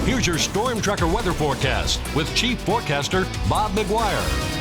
Here's your Storm Tracker weather forecast with Chief Forecaster Bob McGuire.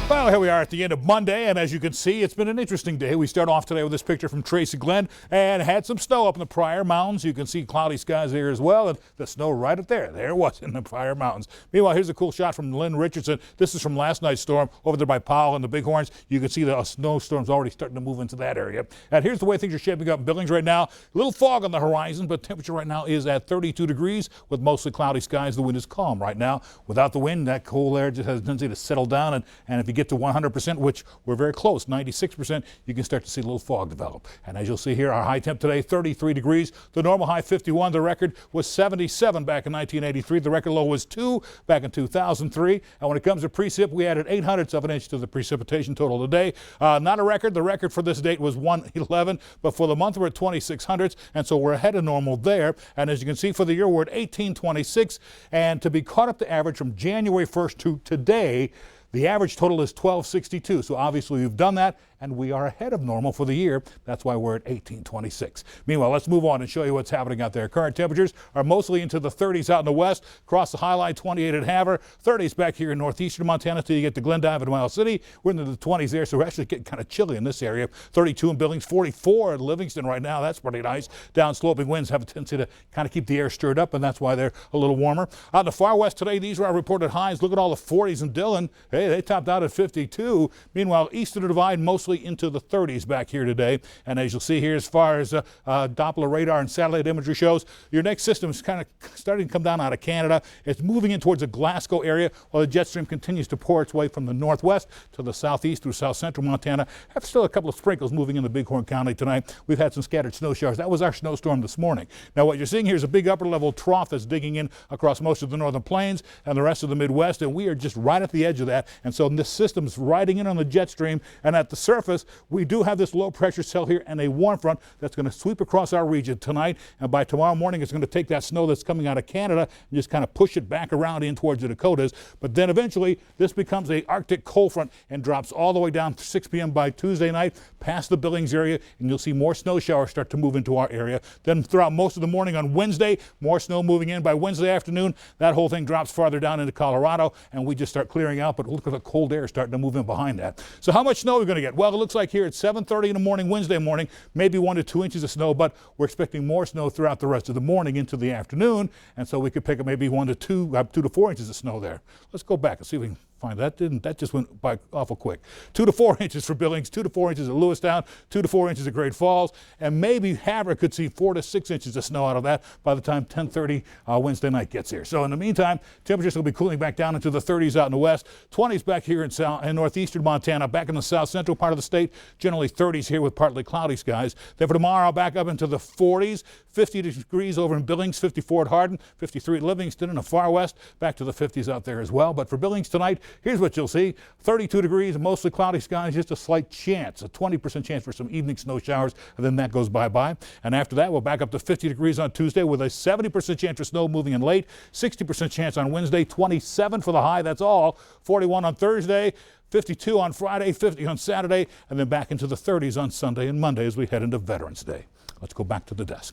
Well, here we are at the end of Monday, and as you can see, it's been an interesting day. We start off today with this picture from Tracy Glen, and had some snow up in the Pryor Mountains. You can see cloudy skies there as well, and the snow right up there. There it was in the Pryor Mountains. Meanwhile, here's a cool shot from Lynn Richardson. This is from last night's storm over there by Powell and the Bighorns. You can see the snowstorm's already starting to move into that area. And here's the way things are shaping up in Billings right now. A little fog on the horizon, but temperature right now is at 32 degrees with mostly cloudy skies. The wind is calm right now. Without the wind, that cold air just has a tendency to settle down, and if you get to 100%, which we're very close, 96%, you can start to see a little fog develop. And as you'll see here, our high temp today, 33 degrees. The normal high, 51. The record was 77 back in 1983. The record low was 2 back in 2003. And when it comes to precip, we added 0.08 of an inch to the precipitation total today. Not a record. The record for this date was 111, but for the month we're at 2600ths, and so we're ahead of normal there. And as you can see, for the year we're at 1826, and to be caught up to average from January 1st to today, the average total is 1262. So obviously we've done that, and we are ahead of normal for the year. That's why we're at 1826. Meanwhile, let's move on and show you what's happening out there. Current temperatures are mostly into the 30s out in the west. Across the High Line, 28 at Havre, 30s back here in northeastern Montana till you get to Glendive and Miles City. We're into the 20s there, so we're actually getting kind of chilly in this area. 32 in Billings, 44 in Livingston right now. That's pretty nice. Downsloping winds have a tendency to kind of keep the air stirred up, and that's why they're a little warmer. Out in the far west today, these are our reported highs. Look at all the 40s in Dillon. Hey, they topped out at 52. Meanwhile, east of the divide, mostly into the 30s back here today. And as you'll see here, as far as Doppler radar and satellite imagery shows, your next system is kind of starting to come down out of Canada. It's moving in towards the Glasgow area while the jet stream continues to pour its way from the northwest to the southeast through south central Montana. Have still a couple of sprinkles moving into Bighorn County tonight. We've had some scattered snow showers. That was our snowstorm this morning. Now what you're seeing here is a big upper level trough that's digging in across most of the northern plains and the rest of the Midwest, and we are just right at the edge of that. And so this system's riding in on the jet stream, and at the surface we do have this low pressure cell here and a warm front that's going to sweep across our region tonight, and by tomorrow morning it's going to take that snow that's coming out of Canada and just kind of push it back around in towards the Dakotas. But then eventually this becomes a Arctic cold front and drops all the way down to 6 p.m. by Tuesday night past the Billings area, and you'll see more snow showers start to move into our area. Then throughout most of the morning on Wednesday, more snow moving in. By Wednesday afternoon, that whole thing drops farther down into Colorado, and we just start clearing out, but look at the cold air starting to move in behind that. So how much snow are we going to get? Well, it looks like here at 7:30 in the morning, Wednesday morning, maybe 1 to 2 inches of snow, but we're expecting more snow throughout the rest of the morning into the afternoon, and so we could pick up maybe 2 to 4 inches of snow there. Let's go back and see if we can find that. That just went by awful quick. 2 to 4 inches for Billings, 2 to 4 inches at Lewistown, 2 to 4 inches at Great Falls, and maybe Havre could see 4 to 6 inches of snow out of that by the time 10:30 Wednesday night gets here. So in the meantime, temperatures will be cooling back down into the 30s out in the west, 20s back here in northeastern Montana, back in the south central part of the state, generally 30s here with partly cloudy skies. Then for tomorrow, back up into the 40s, 50 degrees over in Billings, 54 at Hardin, 53 at Livingston, in the far west, back to the 50s out there as well. But for Billings tonight, here's what you'll see. 32 degrees, mostly cloudy skies, just a slight chance, a 20% chance for some evening snow showers, and then that goes bye-bye. And after that, we'll back up to 50 degrees on Tuesday with a 70% chance for snow moving in late, 60% chance on Wednesday, 27 for the high, that's all. 41 on Thursday, 52 on Friday, 50 on Saturday, and then back into the 30s on Sunday and Monday as we head into Veterans Day. Let's go back to the desk.